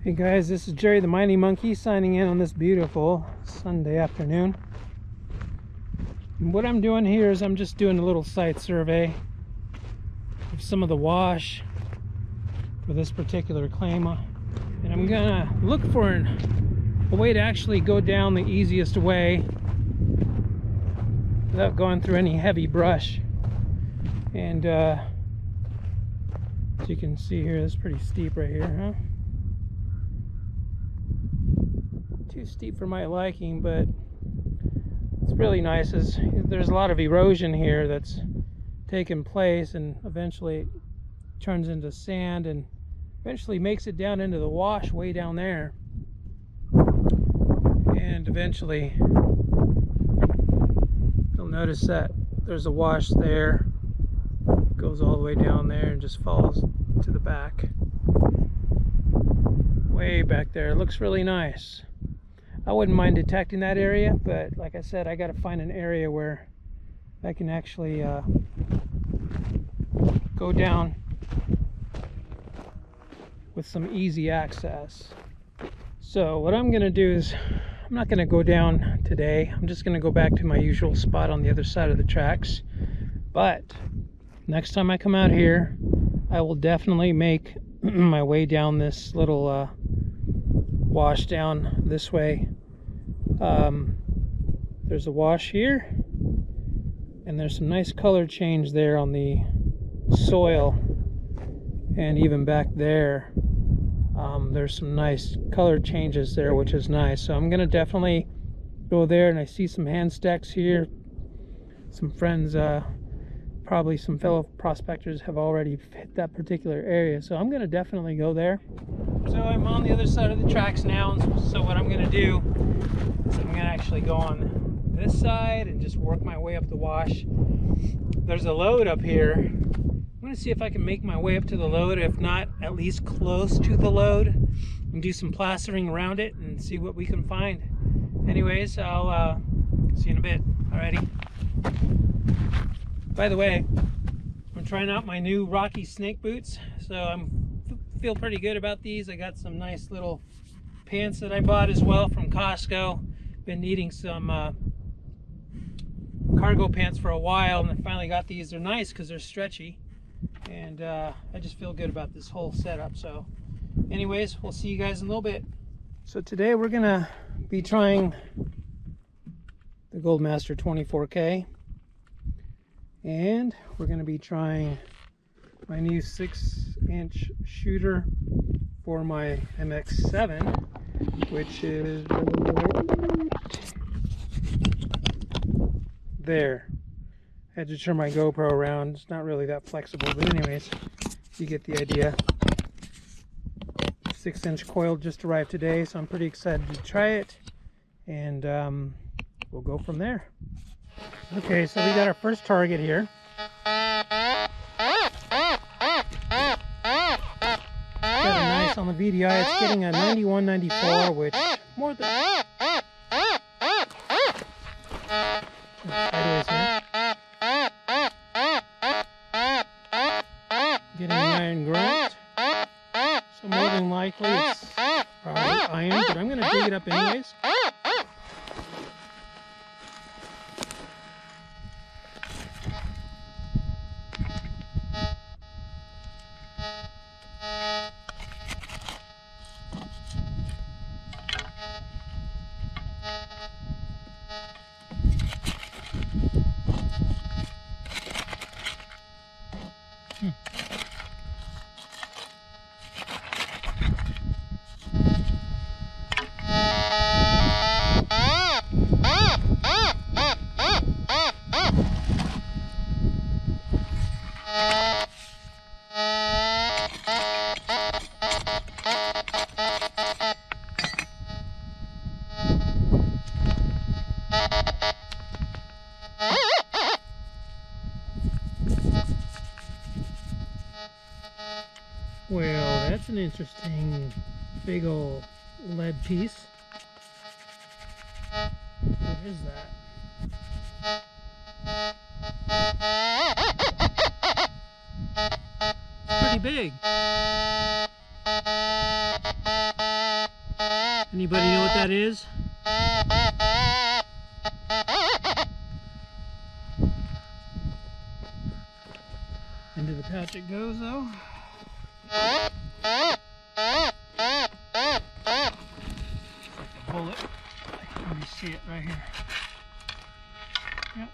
Hey guys, this is Jerry the Mining Monkey signing in on this beautiful Sunday afternoon. And what I'm doing here is I'm just doing a little site survey of some of the wash for this particular claim. And I'm gonna look for a way to actually go down the easiest way without going through any heavy brush. And as you can see here, it's pretty steep right here, huh? Too steep for my liking, but it's really nice. There's a lot of erosion here that's taken place, and eventually it turns into sand and eventually makes it down into the wash way down there, and eventually you'll notice that there's a wash there, goes all the way down there and just falls to the back, way back there. It looks really nice. I wouldn't mind detecting that area, but like I said, I got to find an area where I can actually go down with some easy access. So what I'm going to do is, I'm not going to go down today. I'm just going to go back to my usual spot on the other side of the tracks. But next time I come out here, I will definitely make my way down this little wash down this way. There's a wash here, and there's some nice color change there on the soil, and even back there there's some nice color changes there, which is nice. So I'm gonna definitely go there, and I see some hand stacks here. Some friends, probably some fellow prospectors, have already hit that particular area, so I'm gonna definitely go there. So I'm on the other side of the tracks now, and so what I'm gonna do is I'm gonna actually go on this side and just work my way up the wash. There's a load up here. I'm gonna see if I can make my way up to the load, if not at least close to the load, and do some plastering around it and see what we can find. Anyways, I'll see you in a bit. Alrighty. By the way, I'm trying out my new Rocky Snake boots, so I feel pretty good about these. I got some nice little pants that I bought as well from Costco. Been needing some cargo pants for a while, and I finally got these. They're nice because they're stretchy, and I just feel good about this whole setup. So anyways, we'll see you guys in a little bit. So today we're gonna be trying the Goldmaster 24K, and we're gonna be trying my new 6-inch shooter for my MX7, which is there. I had to turn my GoPro around. It's not really that flexible, but anyways, you get the idea. 6-inch coil just arrived today, so I'm pretty excited to try it, and we'll go from there. Okay, so we got our first target here. Got a nice on the VDI. It's getting a 91-94, which more than sideways here. Getting iron grunt. So more than likely it's probably iron, but I'm gonna dig it up anyways. Well, that's an interesting big old lead piece. What is that? It's pretty big. Anybody know what that is? Into the patch it goes though. It's like a bullet. Let me see it right here. Yep.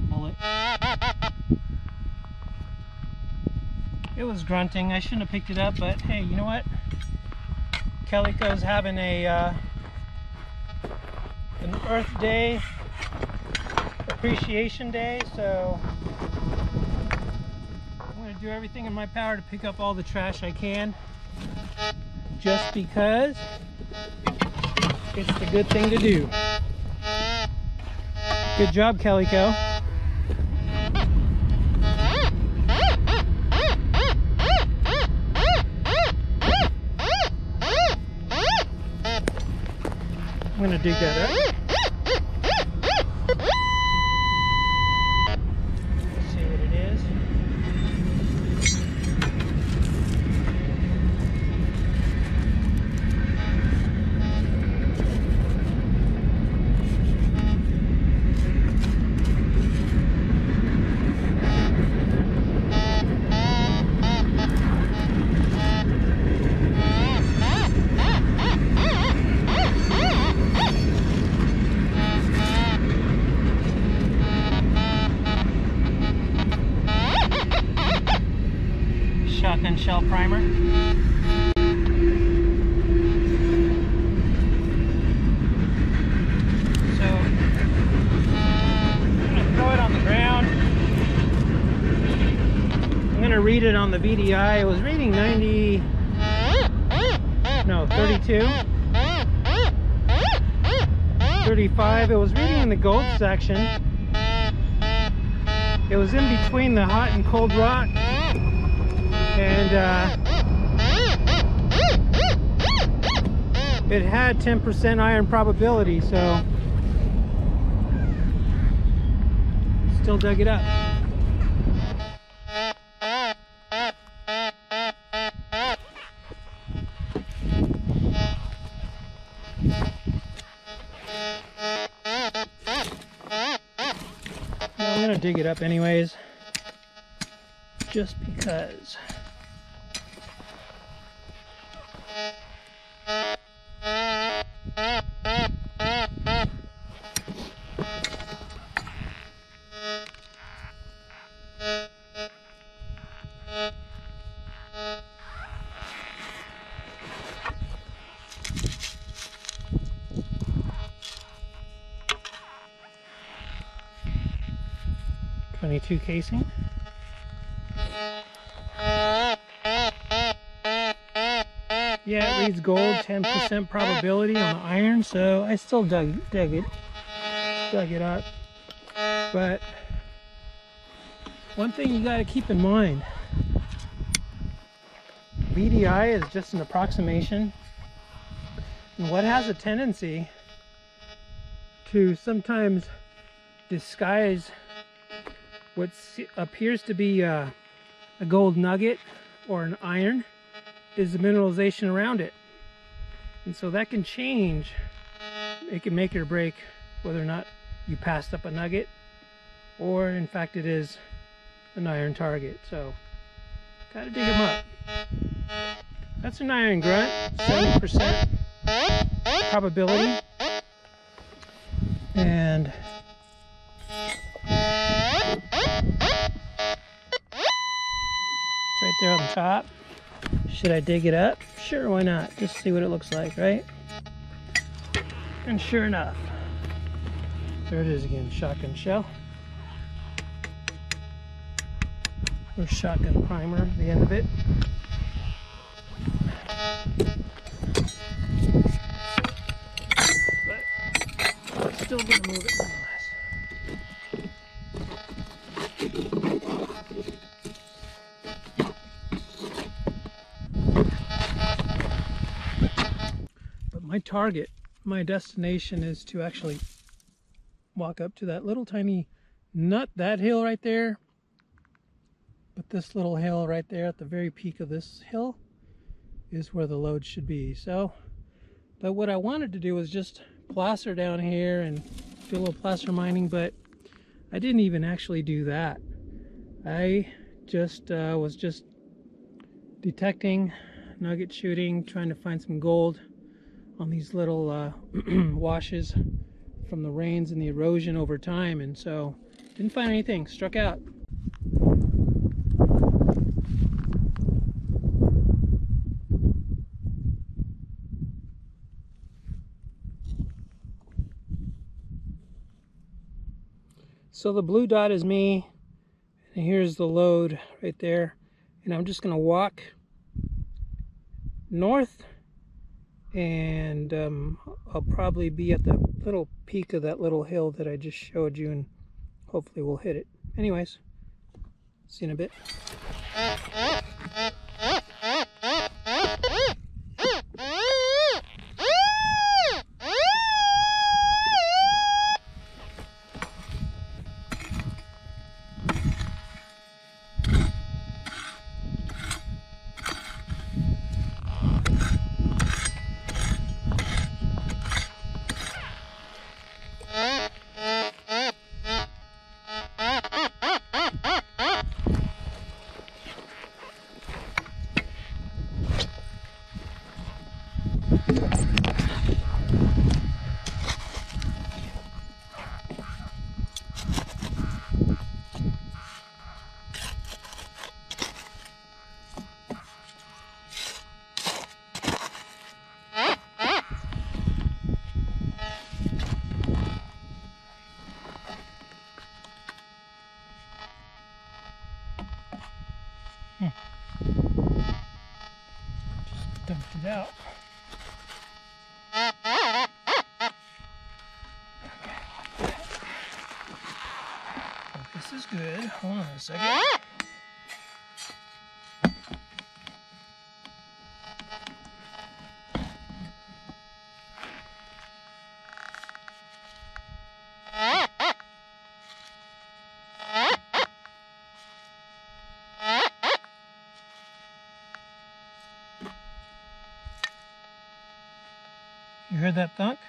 Bullet. It was grunting. I shouldn't have picked it up, but hey, you know what? Calico's having an Earth Day, Appreciation Day, so I'm going to do everything in my power to pick up all the trash I can, just because it's the good thing to do. Good job, Calico. I'm going to dig that up. See what it is. Shotgun shell primer. So I'm going to throw it on the ground. I'm going to read it on the VDI. It was reading 32, 35. It was reading in the gold section. It was in between the hot and cold rock. And it had 10% iron probability, so still dug it up. Now I'm gonna dig it up anyways, just because. .22 casing. Yeah, it reads gold, 10% probability on the iron, so I still dug it up. But one thing you got to keep in mind, VDI is just an approximation, and what has a tendency to sometimes disguise what appears to be a gold nugget or an iron is the mineralization around it. And so that can change. It can make or break whether or not you passed up a nugget or in fact it is an iron target. So gotta dig them up. That's an iron grunt, 70% probability. And it's right there on the top. Should I dig it up? Sure, why not? Just see what it looks like, right? And sure enough, there it is again, shotgun shell. Or shotgun primer, the end of it. But I'm still gonna move it nonetheless. My target, my destination is to actually walk up to that little tiny nut, that hill right there, But this little hill right there at the very peak of this hill is where the load should be. So, but what I wanted to do was just placer down here and do a little placer mining, but I didn't even actually do that. I just was just detecting, nugget shooting, trying to find some gold on these little washes from the rains and the erosion over time, and so didn't find anything. Struck out. So the blue dot is me, and here's the load right there, and I'm just gonna walk north, and I'll probably be at the little peak of that little hill that I just showed you, and hopefully we'll hit it. Anyways, see you in a bit. Just dumped it out. This is good. Hold on a second. You heard that thunk?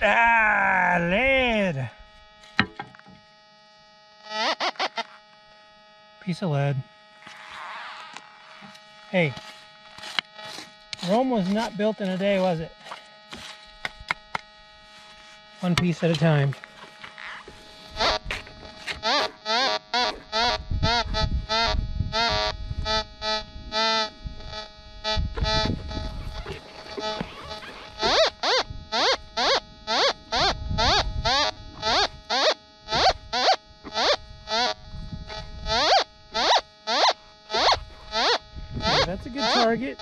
Ah, lead! Piece of lead. Hey, Rome was not built in a day, was it? One piece at a time. That's a good target,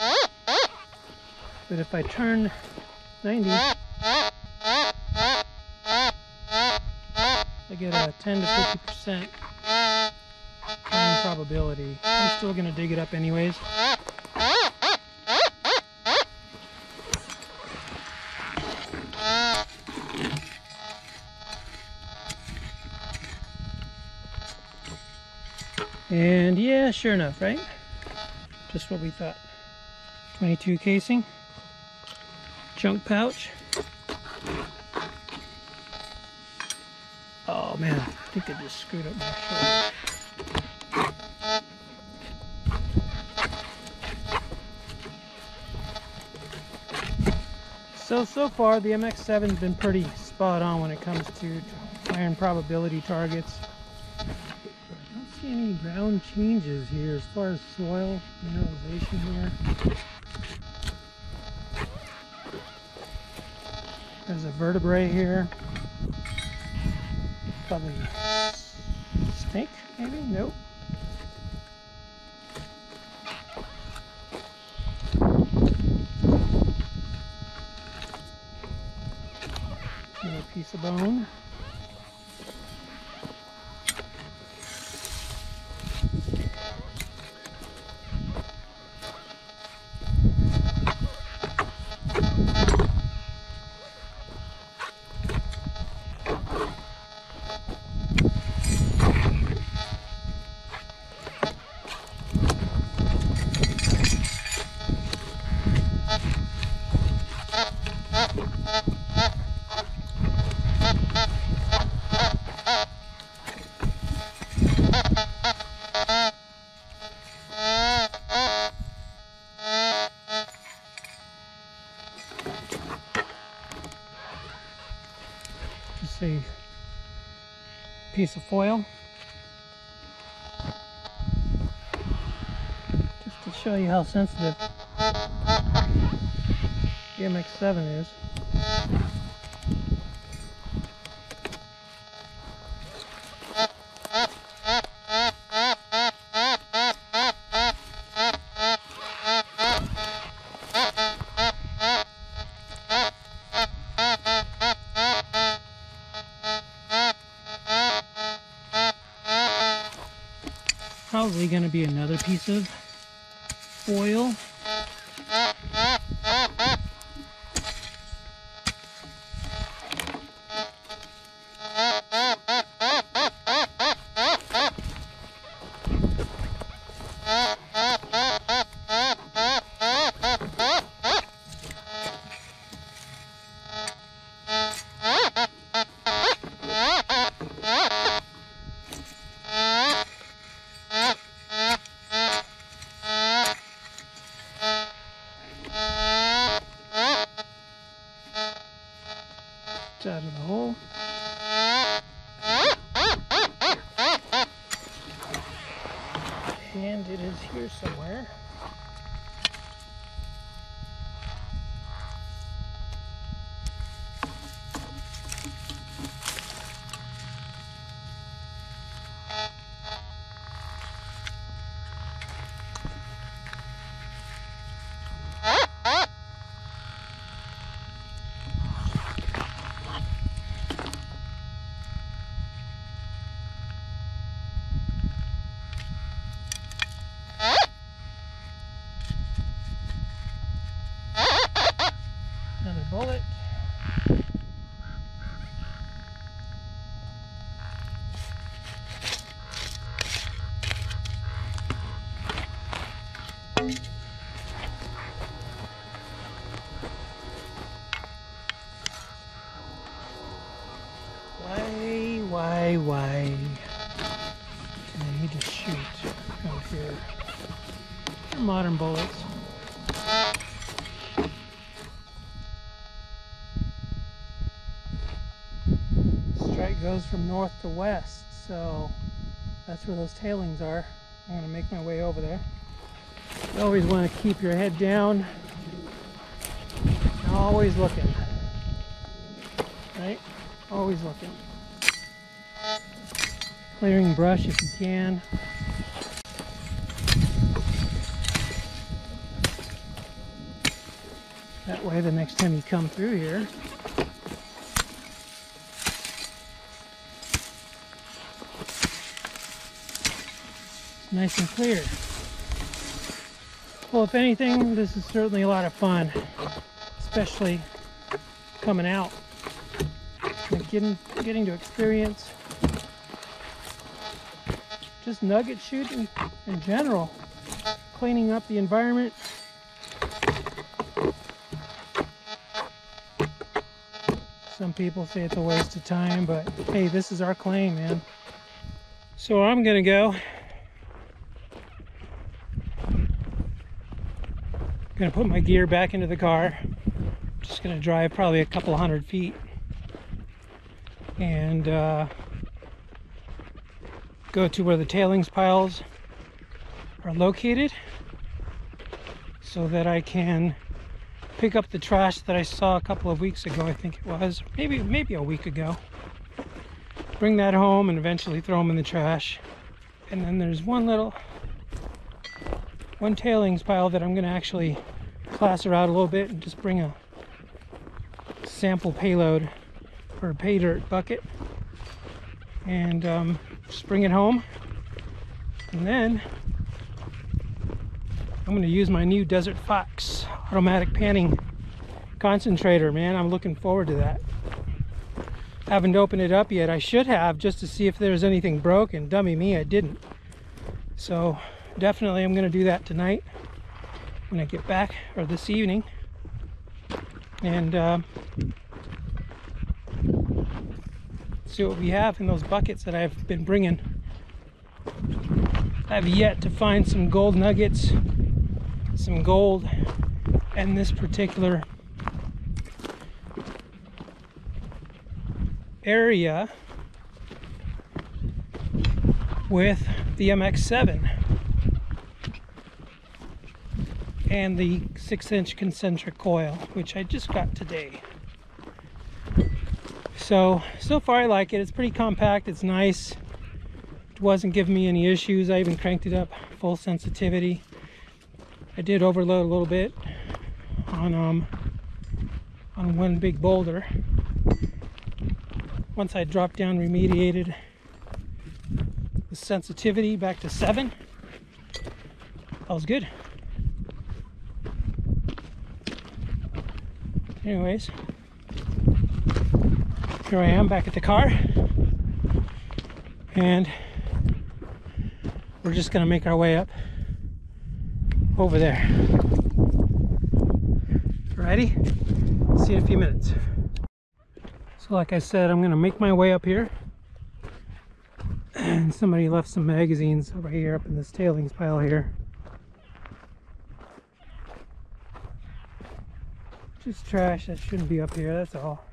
but if I turn 90, I get a 10 to 50% turn probability. I'm still going to dig it up anyways. And yeah, sure enough, right? Just what we thought. 22 casing, junk pouch. Oh man, I think I just screwed up my shoulder. So far the MX7's been pretty spot on when it comes to iron probability targets. Any ground changes here as far as soil mineralization here. There's a vertebrae here. Probably snake, maybe? Nope. Another piece of bone. see, piece of foil, just to show you how sensitive the MX7 is. Probably going to be another piece of foil. Out of the hole. And it is here somewhere. Another bullet. Why do I need to shoot out here? They're modern bullets. Strike goes from north to west, so that's where those tailings are. I'm going to make my way over there. You always want to keep your head down, always looking, right? Always looking. Clearing brush if you can. That way the next time you come through here, it's nice and clear. Well, if anything, this is certainly a lot of fun, especially coming out and getting to experience just nugget shooting in general, cleaning up the environment. Some people say it's a waste of time, but hey, this is our claim, man. So I'm gonna go. Gonna put my gear back into the car. Just gonna drive probably a couple 100 feet and go to where the tailings piles are located so that I can pick up the trash that I saw a couple of weeks ago. I think it was maybe a week ago. Bring that home and eventually throw them in the trash. And then there's one tailings pile that I'm going to actually class around a little bit and just bring a sample payload for a pay dirt bucket and just bring it home. And then I'm going to use my new Desert Fox automatic panning concentrator. Man, I'm looking forward to that. Haven't opened it up yet. I should have, just to see if there's anything broken. Dummy me, I didn't. So definitely I'm going to do that tonight when I get back, or this evening, and see what we have in those buckets that I've been bringing. I've yet to find some gold nuggets, some gold, and this particular area with the MX7 and the 6-inch concentric coil, which I just got today. So far I like it. It's pretty compact, it's nice. It wasn't giving me any issues. I even cranked it up full sensitivity. I did overload a little bit on one big boulder. Once I dropped down, remediated the sensitivity back to 7, that was good. Anyways, here I am back at the car, and we're just gonna make our way up over there. Ready? See you in a few minutes. So like I said, I'm gonna make my way up here, and somebody left some magazines over here up in this tailings pile here. Just trash that shouldn't be up here, that's all.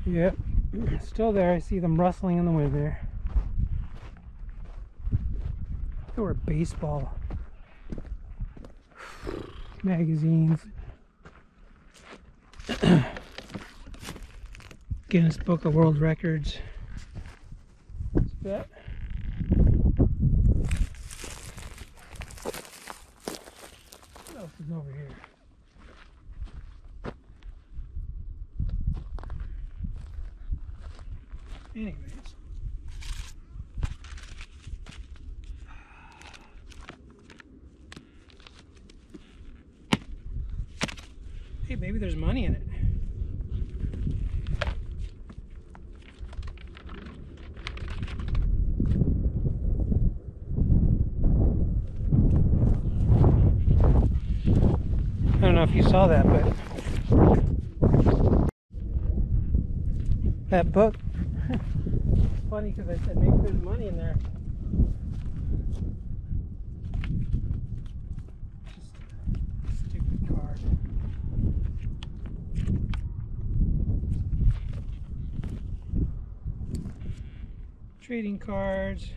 Yep, still there. I see them rustling in the wind there. There were baseball magazines. Guinness Book of World Records. What's that? What else is over here? Anyways. Hey, maybe there's money in it. I don't know if you saw that, but that book, it's funny because I said maybe there's money in there. Just a stupid card. Trading cards.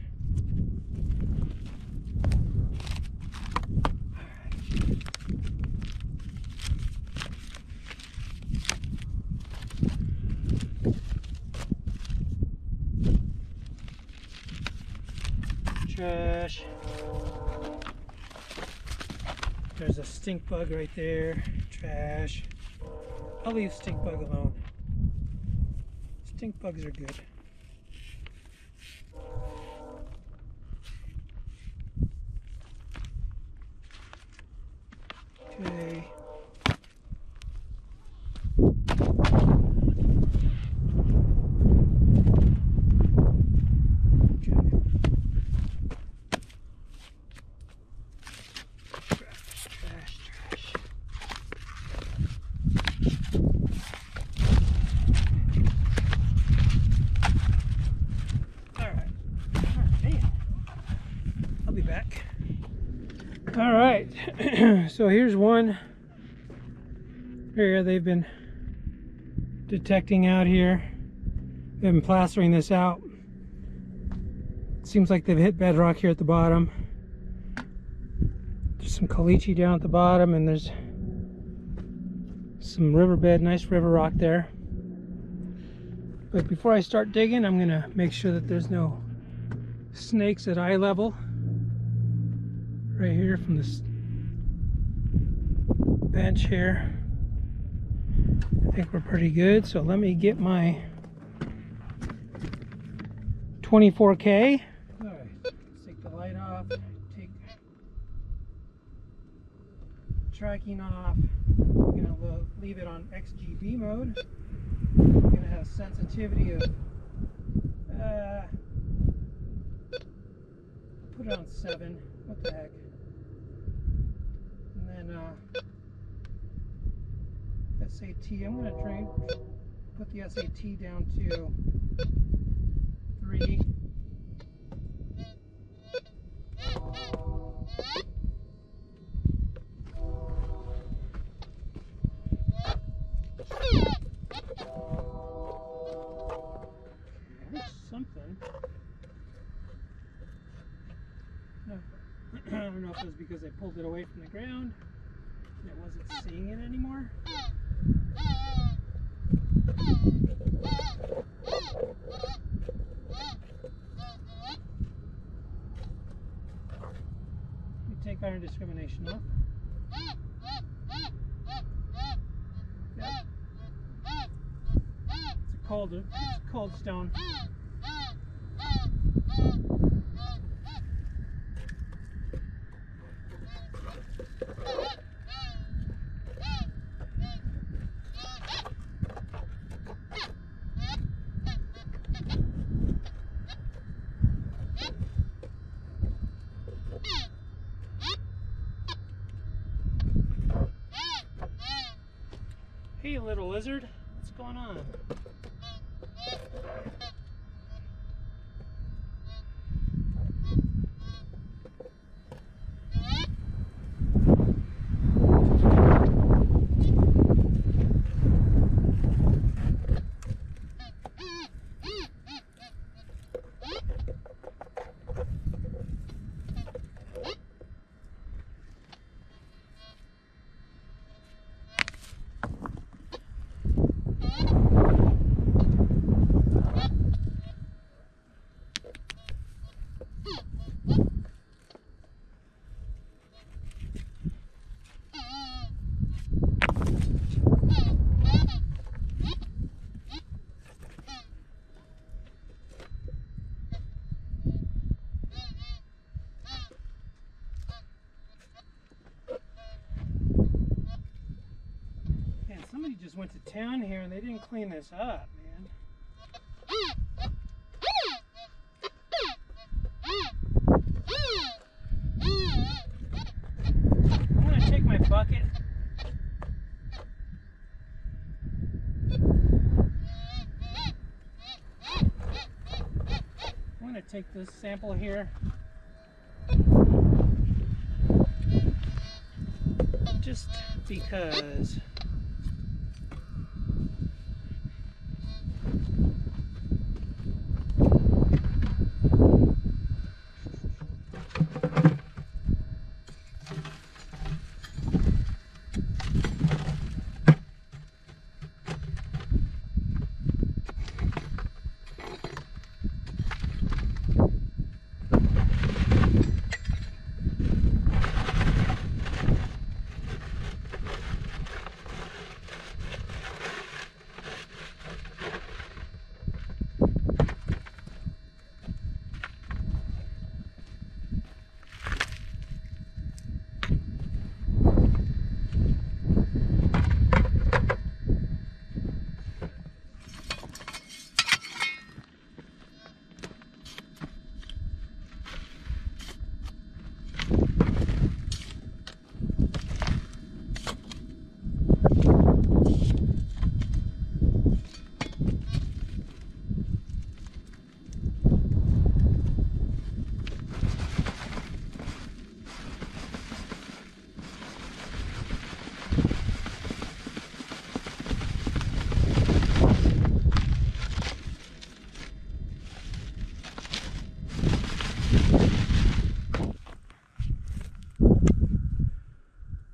Trash. There's a stink bug right there. Trash. I'll leave stink bug alone. Stink bugs are good. Okay. All right, so here's one area they've been detecting out here. They've been plastering this out. It seems like they've hit bedrock here at the bottom. There's some caliche down at the bottom, and there's some riverbed, nice river rock there. But before I start digging, I'm gonna make sure that there's no snakes at eye level. Right here from this bench here. I think we're pretty good, so let me get my 24K. Alright, let's take the light off, take tracking off. I'm gonna leave it on XGB mode. I'm gonna have sensitivity of put it on 7. What the heck? And then SAT, I'm going to put the SAT down to 3. know if it was because I pulled it away from the ground and it wasn't seeing it anymore. Let me take iron discrimination off. Yep. It's a cold stone. Hey, little lizard, what's going on? Somebody just went to town here and they didn't clean this up, man. I'm gonna take my bucket. I'm gonna take this sample here. Just because.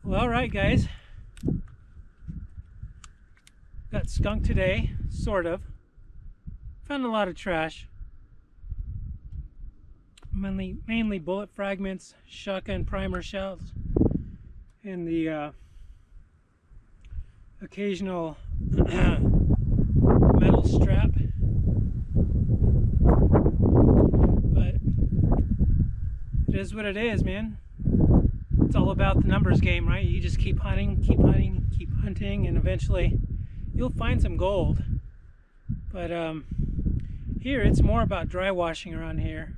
Well, alright guys, got skunked today, sort of. Found a lot of trash. Mainly bullet fragments, shotgun primer shells, and the occasional metal strap. But it is what it is, man. It's all about the numbers game, right? You just keep hunting, keep hunting, and eventually you'll find some gold. But here it's more about dry washing around here.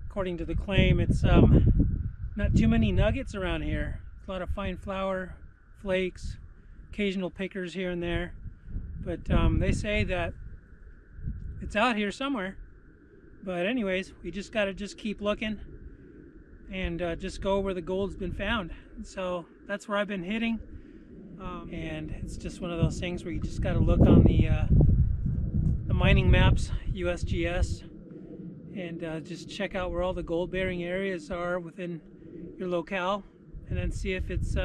According to the claim, it's not too many nuggets around here. A lot of fine flour, flakes, occasional pickers here and there. But they say that it's out here somewhere. But anyways, we just gotta keep looking and just go where the gold's been found. So that's where I've been hitting, and it's just one of those things where you just got to look on the mining maps, USGS, and just check out where all the gold bearing areas are within your locale, and then see if it's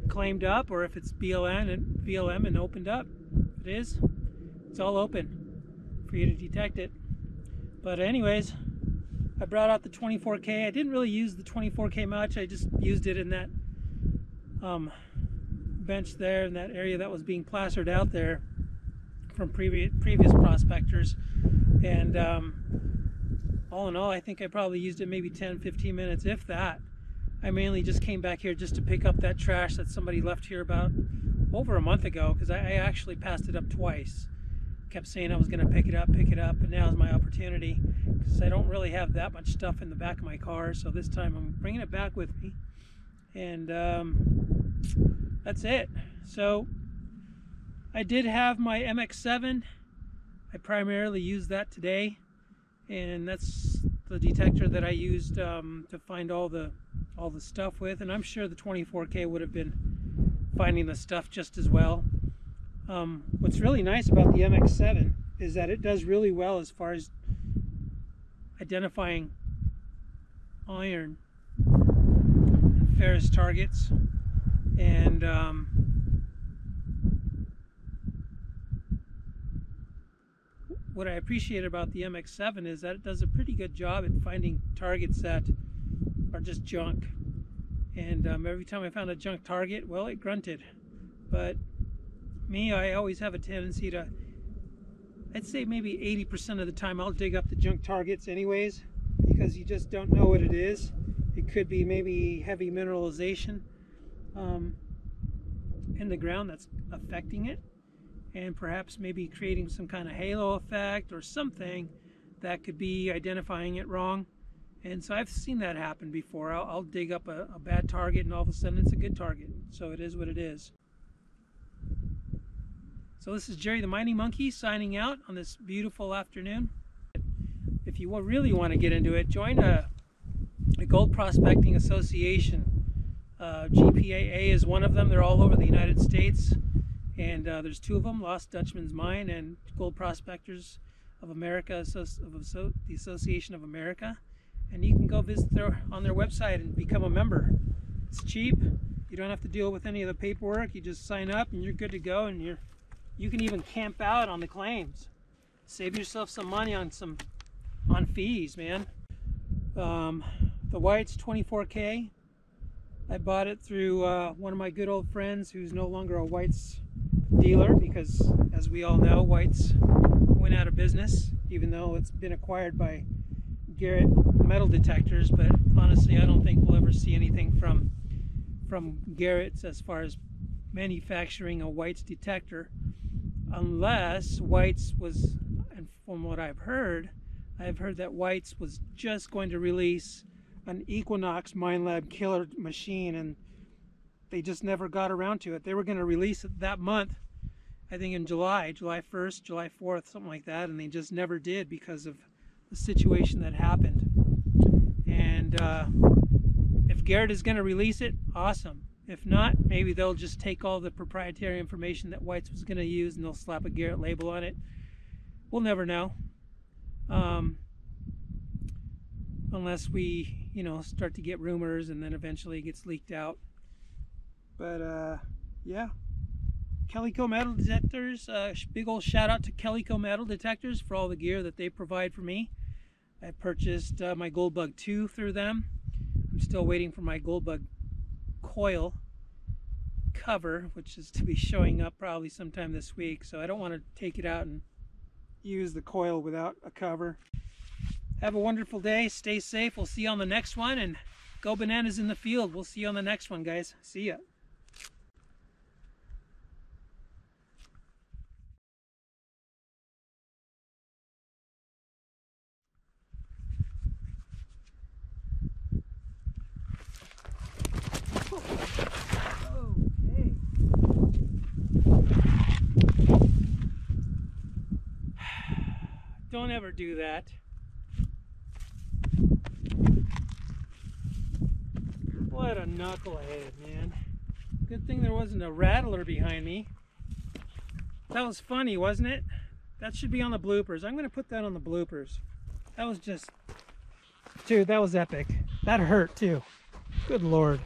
claimed up or if it's BLM and opened up. If it is, it's all open for you to detect it. But anyways, I brought out the 24K. I didn't really use the 24K much. I just used it in that bench there in that area that was being plastered out there from previous prospectors. And all in all, I think I probably used it maybe 10-15 minutes, if that. I mainly just came back here just to pick up that trash that somebody left here about over a month ago, because I actually passed it up twice. Kept saying I was going to pick it up, and now's my opportunity, because I don't really have that much stuff in the back of my car. So this time I'm bringing it back with me, and that's it. So I did have my MX7. I primarily used that today, and that's the detector that I used to find all the stuff with, and I'm sure the 24K would have been finding the stuff just as well. What's really nice about the MX7 is that it does really well as far as identifying iron and ferrous targets, and what I appreciate about the MX7 is that it does a pretty good job at finding targets that are just junk. And every time I found a junk target, well, it grunted. But me, I always have a tendency to, I'd say maybe 80% of the time I'll dig up the junk targets anyways, because you just don't know what it is. It could be maybe heavy mineralization in the ground that's affecting it, and perhaps maybe creating some kind of halo effect or something that could be identifying it wrong. And so I've seen that happen before. I'll dig up a bad target and all of a sudden it's a good target. So it is what it is. So this is Jerry the Mining Monkey signing out on this beautiful afternoon. If you really want to get into it, join a gold prospecting association. GPAA is one of them. They're all over the United States. And there's two of them, Lost Dutchman's Mine and Gold Prospectors of America, the Association of America. And you can go visit on their website and become a member. It's cheap. You don't have to deal with any of the paperwork. You just sign up and you're good to go, and you can even camp out on the claims. Save yourself some money on fees, man. The white's 24K. I bought it through one of my good old friends who's no longer a whites dealer, because as we all know, whites went out of business, even though it's been acquired by Garrett metal detectors. But honestly, I don't think we'll ever see anything from Garrett's as far as manufacturing a whites detector, unless whites was, and from what I've heard that whites was just going to release an Equinox Minelab killer machine, and they just never got around to it. They were going to release it that month, I think in July 1st, July 4th, something like that, and they just never did because of the situation that happened. And if Garrett is going to release it, awesome. If not, maybe they'll just take all the proprietary information that whites was going to use and they'll slap a Garrett label on it. We'll never know. Unless we, start to get rumors and then eventually it gets leaked out. But yeah, Calico Metal Detectors, big old shout out to Calico Metal Detectors for all the gear that they provide for me. I purchased my Goldbug 2 through them. I'm still waiting for my Goldbug Coil cover, which is to be showing up probably sometime this week, so I don't want to take it out and use the coil without a cover. Have a wonderful day, stay safe, we'll see you on the next one, and go bananas in the field. We'll see you on the next one, guys. See ya. Okay. Don't ever do that. What a knucklehead, man. Good thing there wasn't a rattler behind me. That was funny, wasn't it? That should be on the bloopers. I'm going to put that on the bloopers. That was just... Dude, that was epic. That hurt, too. Good Lord.